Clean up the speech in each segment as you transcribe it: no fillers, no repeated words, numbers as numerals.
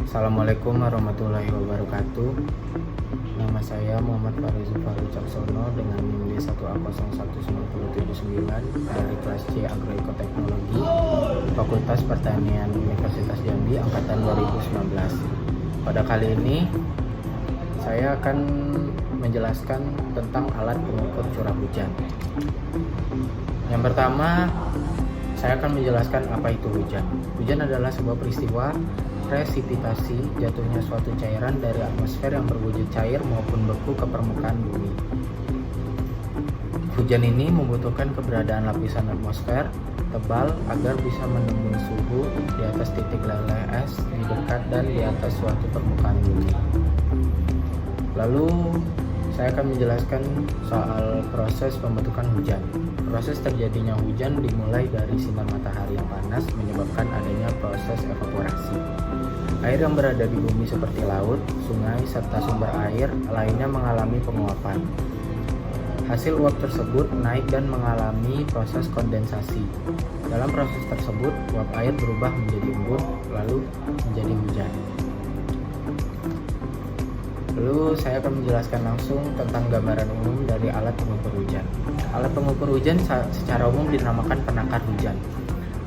Assalamualaikum warahmatullahi wabarakatuh. Nama saya Muhammad Farizul Caksono dengan NIM D1A01979 dari kelas C Agroekoteknologi Fakultas Pertanian Universitas Jambi angkatan 2019. Pada kali ini saya akan menjelaskan tentang alat pengukur curah hujan. Yang pertama, saya akan menjelaskan apa itu hujan. Hujan adalah sebuah peristiwa presipitasi jatuhnya suatu cairan dari atmosfer yang berwujud cair maupun beku ke permukaan bumi. Hujan ini membutuhkan keberadaan lapisan atmosfer tebal agar bisa menembus suhu di atas titik leleh es di dekat dan di atas suatu permukaan bumi. Lalu saya akan menjelaskan soal proses pembentukan hujan. Proses terjadinya hujan dimulai dari sinar matahari yang panas menyebabkan adanya proses evaporasi. Air yang berada di bumi seperti laut, sungai, serta sumber air lainnya mengalami penguapan. Hasil uap tersebut naik dan mengalami proses kondensasi. Dalam proses tersebut, uap air berubah menjadi embun, lalu menjadi hujan. Lalu saya akan menjelaskan langsung tentang gambaran umum dari alat pengukur hujan. Alat pengukur hujan secara umum dinamakan penakar hujan.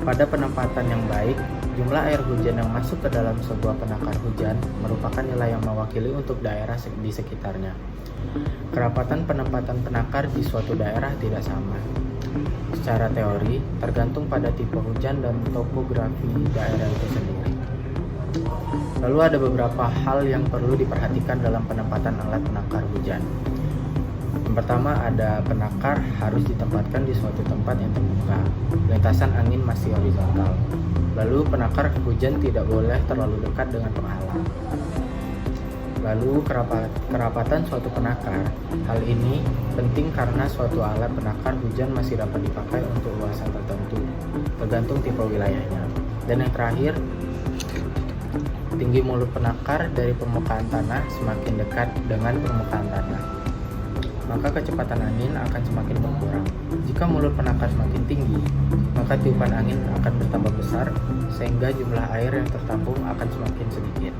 Pada penempatan yang baik, jumlah air hujan yang masuk ke dalam sebuah penakar hujan merupakan nilai yang mewakili untuk daerah di sekitarnya. Kerapatan penempatan penakar di suatu daerah tidak sama. Secara teori, tergantung pada tipe hujan dan topografi daerah itu sendiri. Lalu ada beberapa hal yang perlu diperhatikan dalam penempatan alat penakar hujan. Yang pertama, ada penakar harus ditempatkan di suatu tempat yang terbuka. Lintasan angin masih horizontal. Lalu penakar hujan tidak boleh terlalu dekat dengan penghalang. Lalu kerapatan suatu penakar. Hal ini penting karena suatu alat penakar hujan masih dapat dipakai untuk luasan tertentu, tergantung tipe wilayahnya. Dan yang terakhir, tinggi mulut penakar dari permukaan tanah semakin dekat dengan permukaan tanah, maka kecepatan angin akan semakin berkurang. Jika mulut penakar semakin tinggi, maka tiupan angin akan bertambah besar sehingga jumlah air yang tertampung akan semakin sedikit.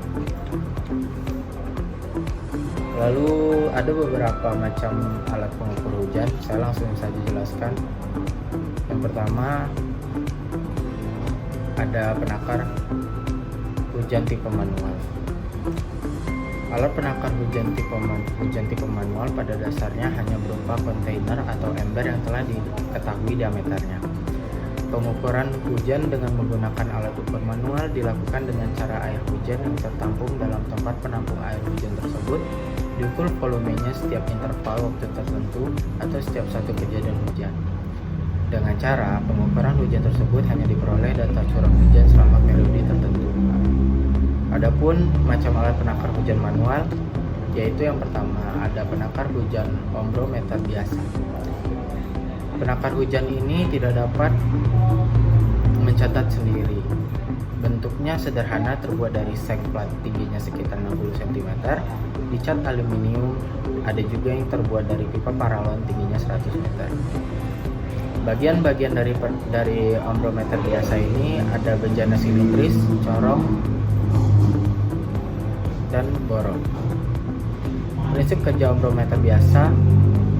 Lalu ada beberapa macam alat pengukur hujan, saya langsung saja jelaskan. Yang pertama, ada penakar hujan tipe manual. Alat penakar hujan tipe manual pada dasarnya hanya berupa kontainer atau ember yang telah diketahui diameternya. Pengukuran hujan dengan menggunakan alat ukur manual dilakukan dengan cara air hujan yang tertampung dalam tempat penampung air hujan tersebut diukur volumenya setiap interval waktu tertentu atau setiap satu kejadian hujan. Dengan cara pengukuran hujan tersebut hanya diperoleh data curah hujan selama periode tertentu. Adapun macam alat penakar hujan manual, yaitu yang pertama ada penakar hujan ombrometer biasa. Penakar hujan ini tidak dapat mencatat sendiri. Bentuknya sederhana, terbuat dari seng plat tingginya sekitar 60 cm, dicat aluminium. Ada juga yang terbuat dari pipa paralon tingginya 100 meter. Bagian-bagian dari ombrometer biasa ini ada bejana silindris, corong, dan borong. Prinsip kerja ombrometer biasa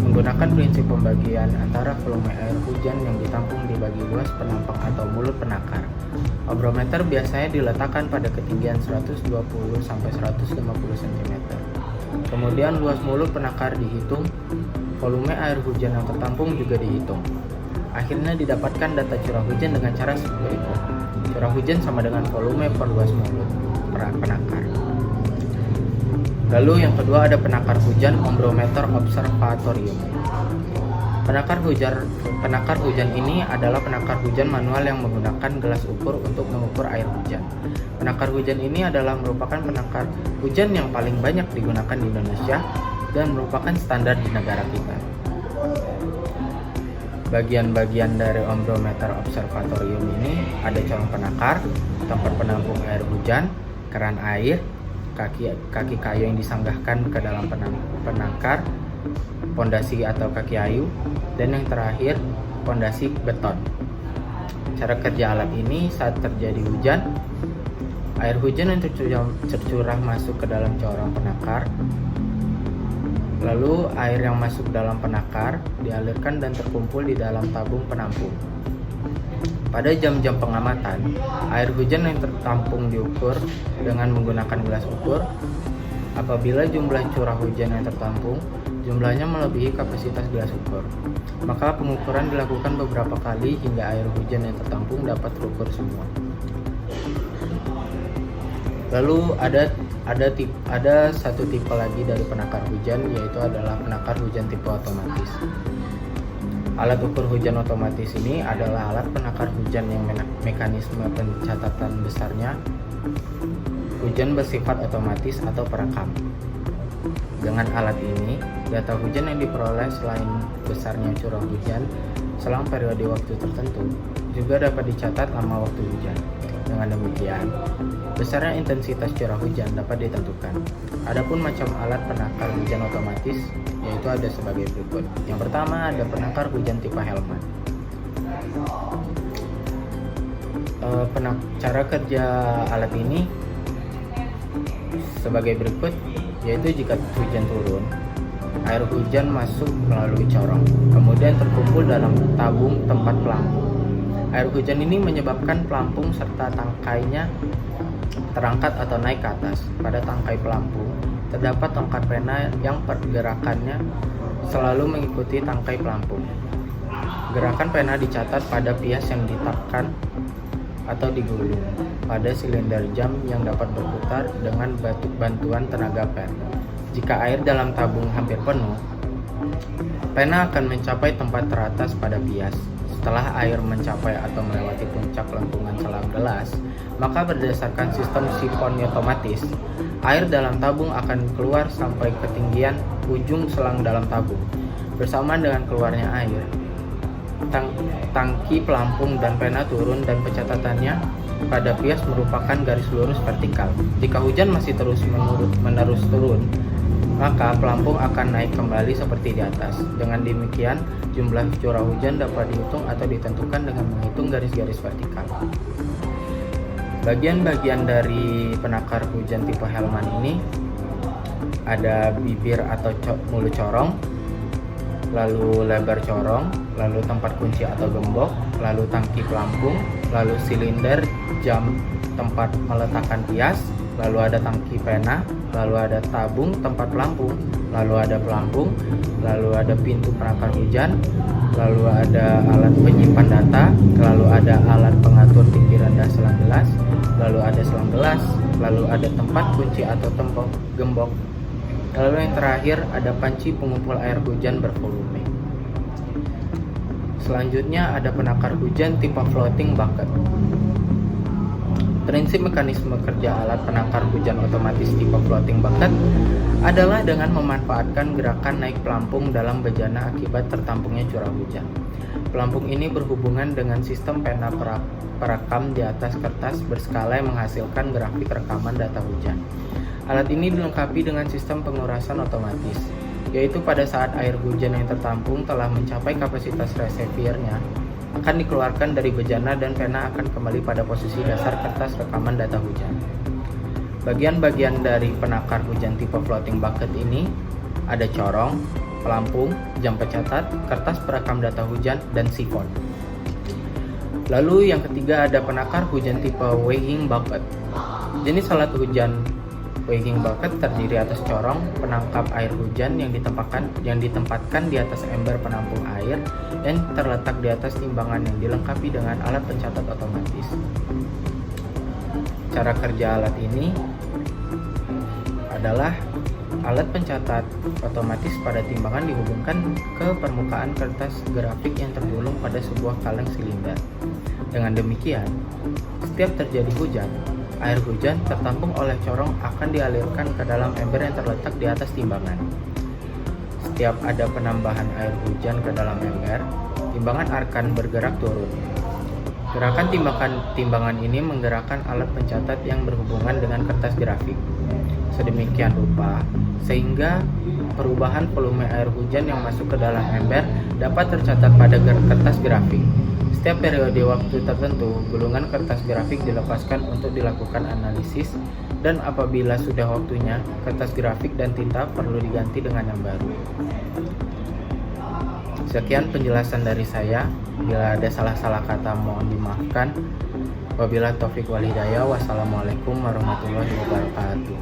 menggunakan prinsip pembagian antara volume air hujan yang ditampung dibagi luas penampang atau mulut penakar. Ombrometer biasanya diletakkan pada ketinggian 120 sampai 150 cm. Kemudian luas mulut penakar dihitung, volume air hujan yang tertampung juga dihitung. Akhirnya didapatkan data curah hujan dengan cara berikut. Curah hujan sama dengan volume per luas mulut penakar. Lalu yang kedua ada penakar hujan ombrometer observatorium. Penakar hujan ini adalah penakar hujan manual yang menggunakan gelas ukur untuk mengukur air hujan. Penakar hujan ini adalah merupakan penakar hujan yang paling banyak digunakan di Indonesia dan merupakan standar di negara kita. Bagian-bagian dari ombrometer observatorium ini ada corong penakar, tempat penampung air hujan, keran air, kaki kayu yang disanggahkan ke dalam penakar, pondasi atau kaki ayu, dan yang terakhir pondasi beton. Cara kerja alat ini saat terjadi hujan, Air hujan yang tercurah masuk ke dalam corong penakar. Lalu air yang masuk dalam penakar dialirkan dan terkumpul di dalam tabung penampung. Pada jam-jam pengamatan, air hujan yang tertampung diukur dengan menggunakan gelas ukur. Apabila jumlah curah hujan yang tertampung jumlahnya melebihi kapasitas gelas ukur, maka pengukuran dilakukan beberapa kali hingga air hujan yang tertampung dapat terukur semua. Lalu ada satu tipe lagi dari penakar hujan, yaitu adalah penakar hujan tipe otomatis. Alat ukur hujan otomatis ini adalah alat penakar hujan yang mekanisme pencatatan besarnya hujan bersifat otomatis atau perekam. Dengan alat ini, data hujan yang diperoleh selain besarnya curah hujan selang periode waktu tertentu juga dapat dicatat lama waktu hujan. Dengan demikian, besarnya intensitas curah hujan dapat ditentukan. Adapun macam alat penakar hujan otomatis yaitu ada sebagai berikut. Yang pertama ada penakar hujan tipe Hellman. Cara kerja alat ini sebagai berikut, yaitu jika hujan turun, air hujan masuk melalui corong, kemudian terkumpul dalam tabung tempat pelampung. Air hujan ini menyebabkan pelampung serta tangkainya terangkat atau naik ke atas. Pada tangkai pelampung terdapat tongkat pena yang pergerakannya selalu mengikuti tangkai pelampung. Gerakan pena dicatat pada pias yang ditekan atau digulung pada silinder jam yang dapat berputar dengan bantuan tenaga pen. Jika air dalam tabung hampir penuh, pena akan mencapai tempat teratas pada pias. Setelah air mencapai atau melewati puncak lengkungan selang gelas, maka berdasarkan sistem sifon otomatis, air dalam tabung akan keluar sampai ketinggian ujung selang dalam tabung. Bersamaan dengan keluarnya air, tangki pelampung dan pena turun dan pencatatannya pada pias merupakan garis lurus vertikal. Jika hujan masih terus-menerus turun, maka pelampung akan naik kembali seperti di atas. Dengan demikian, jumlah curah hujan dapat dihitung atau ditentukan dengan menghitung garis-garis vertikal. Bagian-bagian dari penakar hujan tipe Hellman ini ada bibir atau mulut corong, lalu lebar corong, lalu tempat kunci atau gembok, lalu tangki pelampung, lalu silinder jam tempat meletakkan pias, lalu ada tangki pena, lalu ada tabung tempat pelampung, lalu ada pelampung, lalu ada pintu penakar hujan, lalu ada alat penyimpan data, lalu ada alat pengatur tinggi rendah selang gelas, lalu ada selang gelas, lalu ada tempat kunci atau gembok, lalu yang terakhir ada panci pengumpul air hujan bervolume. Selanjutnya ada penakar hujan tipe floating bucket. Prinsip mekanisme kerja alat penakar hujan otomatis tipe floating bucket adalah dengan memanfaatkan gerakan naik pelampung dalam bejana akibat tertampungnya curah hujan. Pelampung ini berhubungan dengan sistem pena perekam di atas kertas berskala yang menghasilkan grafik rekaman data hujan. Alat ini dilengkapi dengan sistem pengurasan otomatis, yaitu pada saat air hujan yang tertampung telah mencapai kapasitas reservoirnya, akan dikeluarkan dari bejana dan pena akan kembali pada posisi dasar kertas rekaman data hujan. Bagian-bagian dari penakar hujan tipe floating bucket ini ada corong, pelampung, jam pencatat, kertas perekam data hujan, dan sifon. Lalu yang ketiga ada penakar hujan tipe weighing bucket. Jenis alat hujan weighing bucket terdiri atas corong penangkap air hujan yang ditempatkan di atas ember penampung air yang terletak di atas timbangan yang dilengkapi dengan alat pencatat otomatis. Cara kerja alat ini adalah alat pencatat otomatis pada timbangan dihubungkan ke permukaan kertas grafik yang tergulung pada sebuah kaleng silinder. Dengan demikian, setiap terjadi hujan, air hujan tertampung oleh corong akan dialirkan ke dalam ember yang terletak di atas timbangan. Setiap ada penambahan air hujan ke dalam ember, timbangan akan bergerak turun. Gerakan timbangan ini menggerakkan alat pencatat yang berhubungan dengan kertas grafik sedemikian rupa sehingga perubahan volume air hujan yang masuk ke dalam ember dapat tercatat pada kertas grafik. Setiap periode waktu tertentu, gulungan kertas grafik dilepaskan untuk dilakukan analisis, dan apabila sudah waktunya, kertas grafik dan tinta perlu diganti dengan yang baru. Sekian penjelasan dari saya. Bila ada salah-salah kata mohon dimaafkan. Wabillahi taufiq wal hidayah. Wassalamualaikum warahmatullahi wabarakatuh.